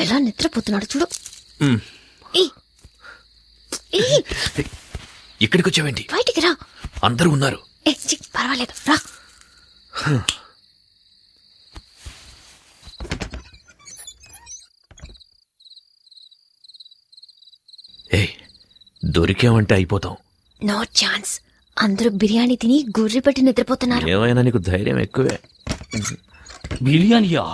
ఎలా నిద్రపోతున్నాడు చూడు. ఇక్కడికి వచ్చావేంటి? బయటికి రా. అందరూ ఉన్నారు. పర్వాలేదు రా. దొరికామంటే అయిపోతాం. No chance. అందరూ బిర్యానీ తిని గుర్రి పెట్టి నిద్రపోతున్నారు. ఏమైనా నీకు ధైర్యం ఎక్కువే. బిర్యానీయా?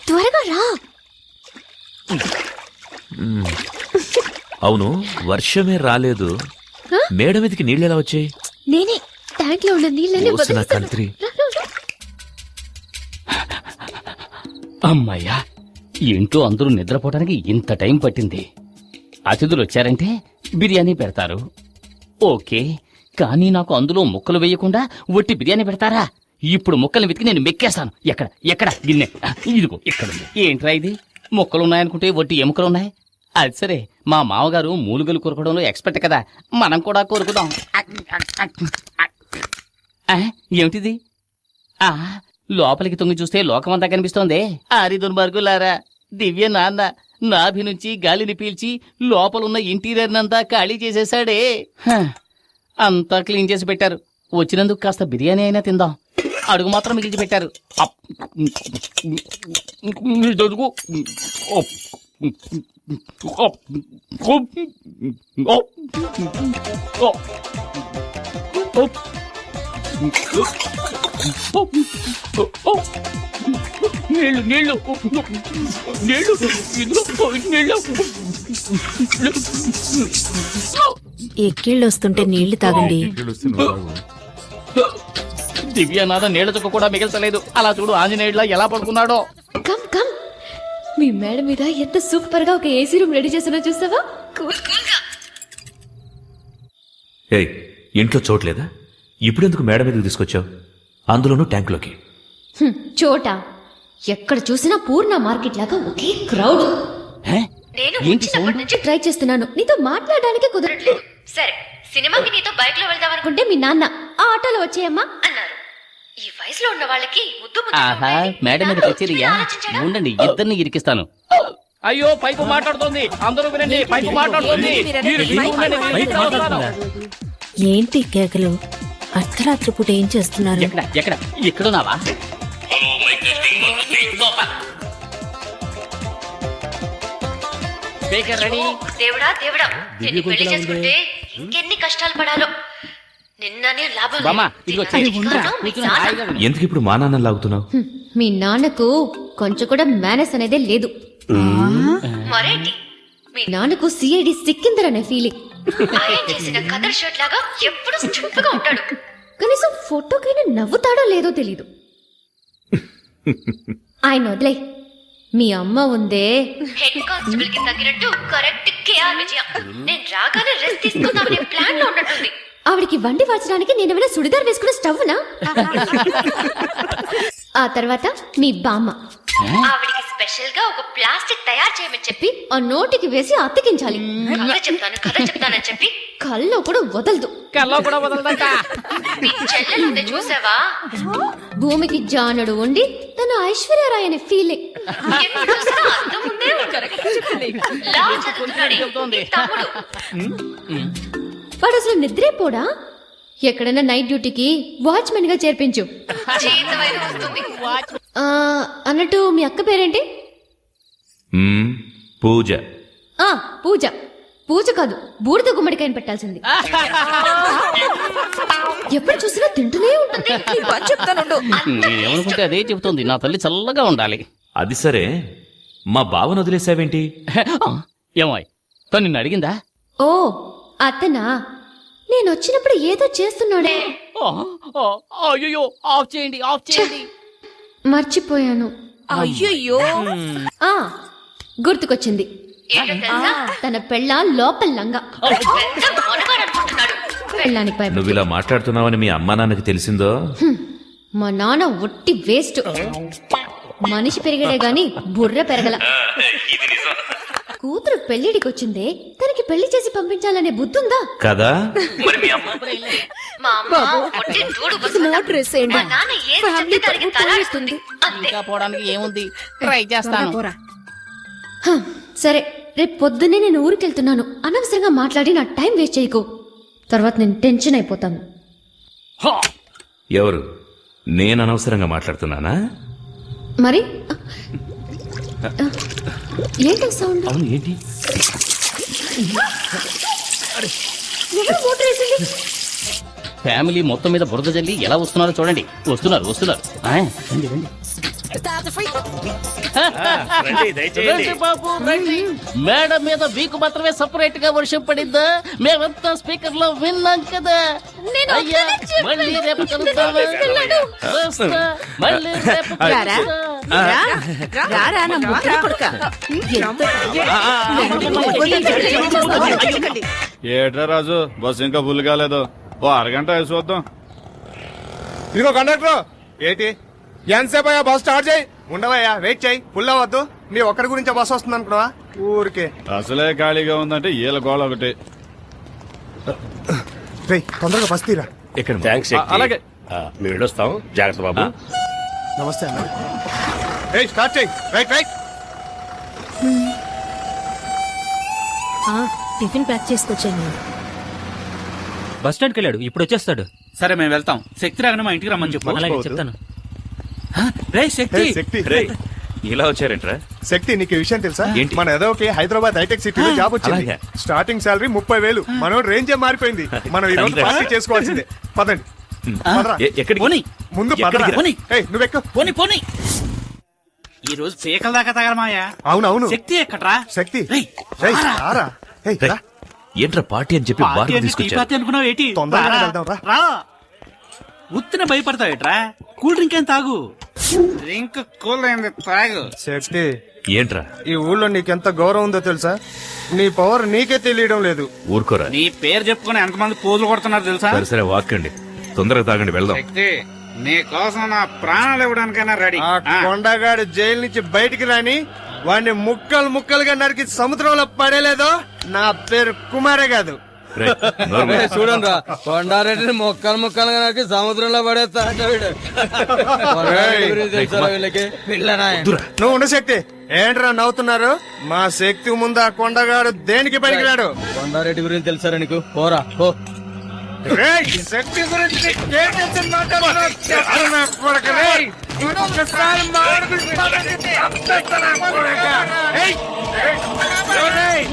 త్వరగా రా. అవును, వర్షమే రాలేదు, మేడ మీదకి నీళ్ళు ఎలా వచ్చాయి? నేనే ట్యాంక్ లో ఉన్న నీళ్ళని కంత్రి. అమ్మాయ్యా, ఇంట్లో అందరూ నిద్రపోవడానికి ఇంత టైం పట్టింది. అతిథులు వచ్చారంటే బిర్యానీ పెడతారు, ఓకే. కానీ నాకు అందులో ముక్కలు వేయకుండా ఒట్టి బిర్యానీ పెడతారా? ఇప్పుడు ముక్కలు వెతికి నేను మెక్కేస్తాను. ఎక్కడ ఎక్కడ గిన్నె? ఇదిగో ఇక్కడ. ఏంట్రా ఇది? ముక్కలున్నాయనుకుంటే ఒట్టి ఎముకలున్నాయి. అది సరే, మా మామగారు మూలుగలు కొరకడంలో ఎక్స్పర్ట్ కదా, మనం కూడా కొరుకుదాం. ఏమిటిది? లోపలికి తొంగి చూస్తే లోకమంతా కనిపిస్తోంది. ఆరి దుర్మార్గులారా, దివ్య నాన్న నాభి నుంచి గాలిని పీల్చి లోపలున్న ఇంటీరియర్ నంతా ఖాళీ చేసేశాడే. అంతా క్లీన్ చేసి పెట్టారు. వచ్చినందుకు కాస్త బిర్యానీ అయినా తిందాం. అడుగు మాత్రం మిగిల్చి పెట్టారు. నీళ్ళు నీళ్ళు నీళ్ళు నీళ్ళు. ఎక్కిళ్ళు వస్తుంటే నీళ్లు తాగండి. దివ్యనాథ నీళ్ల చుక్క కూడా మిగల్చలేదు. అలా చూడు ఆంజనేయుడిలా ఎలా పడుకున్నాడో. కమ్ కమ్, మీ మేడ మీద ఎంత సూపర్ గా ఒక ఏసీ రూమ్ రెడీ చేస్తున్నా చూసావా? ఇంట్లో చోట్లేదా? ఇప్పుడెందుకు మేడ మీదకి తీసుకొచ్చావు? అందులోనూ ట్యాంకులోకి. చోట ఎక్కడ చూసినా పూర్ణ మార్కెట్ లాగా ఒకే క్రౌడ్. నేను వచ్చినప్పటి నుంచి ట్రై చేస్తున్నాను, నీతో మాట్లాడడానికి కుదరట్లేదు. సరే, సినిమాకి నీతో బైక్ లో వెళ్దాం అనుకుంటే మీ నాన్న ఆ ఆటోలో వచ్చేయమ్మా అన్నారు. ఈ వయసులో ఉన్న వాళ్ళకి మేడం మీద కచేరియా? ఉండండి, ఇద్దరిని ఇరికిస్తాను. అయ్యో, పైపు మాట్లాడుతోంది, అందరూ వినండి. పైపు మాట్లాడుతోంది. ఏంటి కేకలు? అర్ధరాత్రి పూట ఏం చేస్తున్నారు? ఎక్కడ ఎక్కడ ఎక్కడున్నావా? దేవుడా దేవుడా, నిన్ను పెళ్లి చేసుకుంటే ఇంకెన్ని కష్టాలు పడాలో. నిన్ననే లాభం. ఎందుకు ఇప్పుడు మా నాన్న లాగుతున్నావు? మీ నాన్నకు కొంచెం కూడా మేనస్ అనేదే లేదు. మరేంటి, మీ నాన్నకు సిఐడి సిక్కిందర్ అనే ఫీలింగ్. ఆయన చేసిన కదర్ షర్ట్ లాగా ఎప్పుడు స్ట్రిప్ గా ఉంటాడు. కనీసం ఫోటోకైనా నవ్వుతాడో లేదో తెలీదు. ఆయన వదిలే, మీ అమ్మ ఉందే హెడ్ కానిస్టేబుల్ కి తగ్గినట్టు కరెక్ట్ కేఆర్ విజయ. నేను రాగానే రెస్ట్ తీసుకుందామనే ప్లాన్ లో ఉన్నట్టుంది. ఆవిడికి వండి వాచడానికి నేనేమైనా సుడిదార్ వేసుకున్న స్టవ్నా? ఆ తర్వాత మీ బామ్మ ఆవిడికి స్పెషల్ గా ఒక ప్లాస్టిక్ తయారు చేయమని చెప్పి ఆ నోటికి వేసి అతికించాలి. కథ చెప్తానని చెప్పి కల్లో కూడా వదలదు. మీ చెల్లెలుంది చూసావా, భూమికి జానుడు ఉండి తన ఐశ్వర్యరాయ్ అనే ఫీలింగ్. వాడు అసలు నిద్రే పోడా? ఎక్కడైనా నైట్ డ్యూటీకి వాచ్మెన్ గా చేర్పించు. అన్నట్టు మీ అక్క పేరేంటి? పూజ. పూజ. పూజ కాదు, బూడిద గుమ్మడికాయని పెట్టాల్సింది. ఎప్పుడు చూసినా తింటూనే ఉంటుంది. ఏమనుకుంటే అదే చెబుతుంది. నా తల్లి చల్లగా ఉండాలి. అది సరే, మా బావను వదిలేసావేంటి? ఏమాయ్, తను నిన్ను అడిగిందా? ఓ అతనా? నేను వచ్చినప్పుడు ఏదో చేస్తున్నాడే. అయ్యో, ఆఫ్ చేయండి, ఆఫ్ చేయండి. మర్చిపోయాను. అయ్యో, గుర్తుకొచ్చింది. తన పెళ్ళ లోపల లంగా. నువ్వు ఇలా మాట్లాడుతున్నావని మీ అమ్మా నాన్నకి తెలిసిందో? మా నాన్న ఒట్టి వేస్ట్. మనిషి పెరిగాడే గాని బుర్ర పెరగల. కూతురు పెళ్లిడికి వచ్చిందే, తనకి పెళ్లి చేసి పంపించాలనే బుద్ధుందా? కదా మా అమ్మ ఒట్టి దూడు బసవత. మా నాన్న ఏది చెప్తే దానికి తల ఇస్తుంది. అంతే. ఇంకా పోవడానికి ఏముంది, ట్రై చేస్తాను. హ, సరే, రేపు పొద్దున్నే నేను ఊరికెళ్తున్నాను. అనవసరంగా మాట్లాడి నా టైం వేస్ట్ చేయకు, తర్వాత నేను టెన్షన్ అయిపోతాను. హా! ఎవరు? నేను అనవసరంగా మాట్లాడుతున్నానా? మరి ఏంటో సౌండ్? అవును, ఏంటి? ఎవరు మోటార్ వేసింది? ఫ్యామిలీ మొత్తం మీద బురద జల్లి ఎలా వస్తున్నారో చూడండి. వస్తున్నారు. ఆ, రండి, రండి. రండి బాబు, రండి. మేడ మీద మీకు మాత్రమే సపరేట్ గా వర్షం పడిందా? మేమంతా స్పీకర్ లో విన్నాం కదా. నేను అయ్యా, ఒక్కనే చెప్పాను. మళ్ళీ రేపు కలుద్దామా? తీసుకెళ్ళాడు. వస్తా. మళ్ళీ రేపు రారా? కలుద్దాం. రారా నా ముద్ర కొడుకా. ఏట్రా రాజు, బస్ ఇంకా ఫుల్ కాలేదు. ఓ అరగంట వేసి చూద్దాం. ఇదిగో కండక్టర్, ఏంటి ఎంతసేపు అయ్యా బస్ స్టార్ట్ చేయి. ఉండవయ్యా, వెయిట్ చేయి. ఫుల్ అవ్వద్దు. నీ ఒక్కడి గురించి బస్ వస్తుంది అనుకున్నావా? ఊరికే అసలే ఖాళీగా ఉందంటే ఈల గోళ ఒకటి. రేయ్, తొందరగా బస్ తీరా. ఎక్కడ? థ్యాంక్స్ అలాగే. మేము వెళ్ళొస్తాం. జాగ్రత్త బాబు. నమస్తే అన్న. రేయ్, స్టార్ట్ చేయి. Right right. టిఫిన్ ప్యాక్ చేసుకొచ్చాను. బస్ స్టాండ్కి వెళ్ళాడు, ఇప్పుడు వచ్చేస్తాడు. సరే మేము వెళ్తాం. శక్తి రాగానే మా ఇంటికి రమ్మని చెప్పు. అలాగే చెప్తాను. రే శక్తి, రేయ్, శక్తి. రేయ్, ఇలా వచ్చారేంట్రా? శక్తి, నీకు ఈ విషయం తెలుసా? ఏంటి? మన ఎదోకి హైదరాబాద్ హైటెక్ సిటీలో జాబ్ వచ్చింది. అలాగే. Starting salary 30,000. మనం రేంజే మారిపోయింది. మనం ఈ రోజు తండ్రి. పార్టీ చేసుకోవాల్సిందే. పదండి. పదరా. ఎక్కడికి? పోనీ. ముందు ఎక్కడికి పదరా. రా? పోనీ. ఏయ్, నువ్వెక్కు. పోనీ ఈ రోజు పీకల దాకా తగలమాయా. అవునవును. శక్తి ఎక్కడ్రా? శక్తి. రేయ్, రేయ్, రారా. రారా. ఏయ్, రా. ఏంట్రా పార్టీ అని చెప్పి పార్టీ బాగా అంటే టీ తీసుకొచ్చారు. పార్టీ అనుకున్నావు ఏంటి? తొందరగా రారా. వెళ్దాం, రా. రా. ఉత్తిన భయపడతావు ఏట్రా? కూల్ డ్రింక్ ఏం తాగు. డ్రింక్ కూల్ అయింది, తాగు. శక్తి, ఏంట్రా? ఈ ఊళ్ళో నీకెంత గౌరవం ఉందో తెలుసా? నీ పవర్ నీకే తెలియడం లేదు. ఊరుకోరా. నీ పేరు చెప్పుకుని ఎంతమంది పోజులు కొడుతున్నారు తెలుసా? సరే సరే, వాక్కండి. తొందరగా తాగండి, వెళ్దాం. శక్తి, నీ కోసం నా ప్రాణాలు ఇవ్వడానికైనా రెడీ. ఆ కొండగాడు జైలు నుంచి బయటికి రాని వాడిని ముక్కలు ముక్కలుగా నరికి సముద్రంలో పడేలేదో నా పేరు కుమారే కాదు. రేయ్, నోరు మూయి. చూడండి రా, కొండారెడ్డిని మొక్కలు ముక్కలుగా నాకు సముద్రంలో పడేస్తా అంటే వీడు. కొండారెడ్డి గురించి తెలుసా వీళ్ళకి? వద్దురా. నువ్వు ఉండ శక్తి. ఏంట్రా నవ్వుతున్నారు? మా శక్తి ముందు ఆ కొండగాడు దేనికి పనికిరాడు. కొండారెడ్డి గురించి తెలుసారా నీకు? పోరా పో. రేయ్, శక్తి గురించి నీకేం తెలిసిన మాట్లాడుతున్నావు? చెప్పు నా కొడుకు, రేయ్. ఇంకొకసారి మా వాడి గురించి మాట్లాడితే చంపేస్తా నా కొడుక. ఏయ్, రేయ్,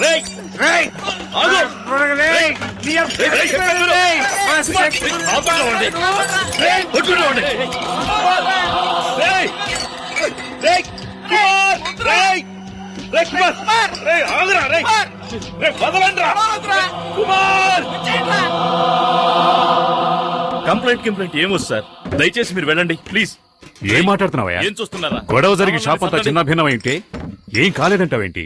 రేయ్, రేయ్, నా కొడుకు, రేయ్. నీ అబ్బ- రేయ్, మా శక్తి కంప్లైంట్ ఏమో సార్, దయచేసి మీరు వెళ్ళండి ప్లీజ్. ఏం మాట్లాడుతున్నావయ్యా? ఏం చూస్తున్నారా? గొడవ జరిగి షాప్ అంతా చిన్న భిన్నమైంటే ఏం కాలేదంటావేంటి?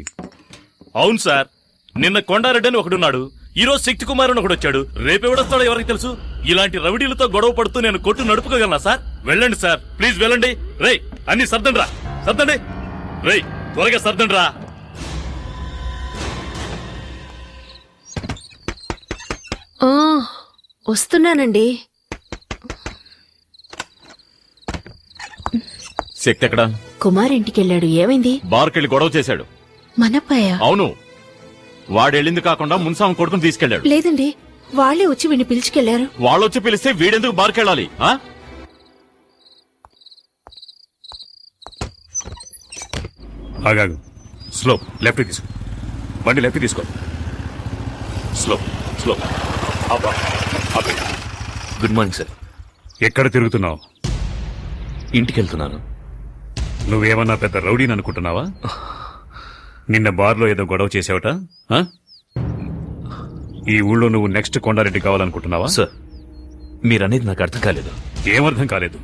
అవును సార్, నిన్న కొండారెడ్డి అని ఒకడున్నాడు, ఈ రోజు శక్తి కుమార్ అని ఒకడు వచ్చాడు. రేపెవడొస్తాడో ఎవరికి తెలుసు? ఇలాంటి రౌడీలతో గొడవ పడుతూ నేను కొట్టు నడుపుకోగలనా సార్? వెళ్ళండి సార్, ప్లీజ్ వెళ్ళండి. రేయ్, అన్ని సర్దండి రా, సర్దండి. రేయ్, త్వరగా సర్దండి రా. వస్తున్నానండి. శక్తి ఎక్కడ? కుమార్ ఇంటికెళ్ళాడు. ఏమైంది? బార్కెళ్ళి గొడవ చేశాడు. మనప్పయ్య? అవును, వాడెళ్ళింది కాకుండా మున్సాం కొడుకుని తీసుకెళ్లాడు. లేదండి, వాళ్ళే వచ్చి వీడిని పిలుచుకెళ్లారు. వాళ్ళొచ్చి పిలిస్తే వీడెందుకు బార్కెళ్ళాలి? ఆగాగు. స్లో, లెఫ్ట్ తీసుకో. బండి లెఫ్ట్ తీసుకో. Slow slow. Good morning sir. ఎక్కడ తిరుగుతున్నావు? ఇంటికి వెళ్తున్నాను. నువ్వేమన్నా పెద్ద రౌడీని అనుకుంటున్నావా? నిన్న బార్లో ఏదో గొడవ చేసావట? ఆ? ఈ ఊళ్ళో నువ్వు నెక్స్ట్ కొండారెడ్డి కావాలనుకుంటున్నావా? సార్, మీరనేది నాకు అర్థం కాలేదు. ఏమర్థం కాలేదు?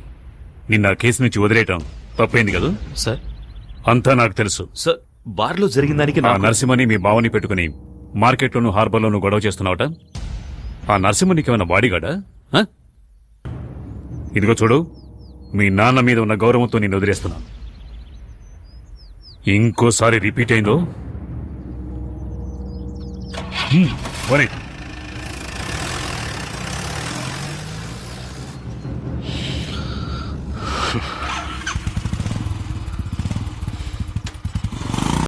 నిన్న ఆ కేసు నుంచి వదిలేయటం తప్పైంది కదా? సార్, అంతా నాకు తెలుసు. సార్, బార్లో జరిగిన దానికి ఆ నరసింహని మీ బావని పెట్టుకుని మార్కెట్లోను హార్బర్లోను గొడవ చేస్తున్నావట? ఆ నరసింహ నీకేమైనా బాడీగాడా? ఆ? ఇదిగో చూడు, మీ నాన్న మీద ఉన్న గౌరవంతో నేను వదిలేస్తున్నాను. ఇంకోసారి రిపీట్ అయిందో పోనీ.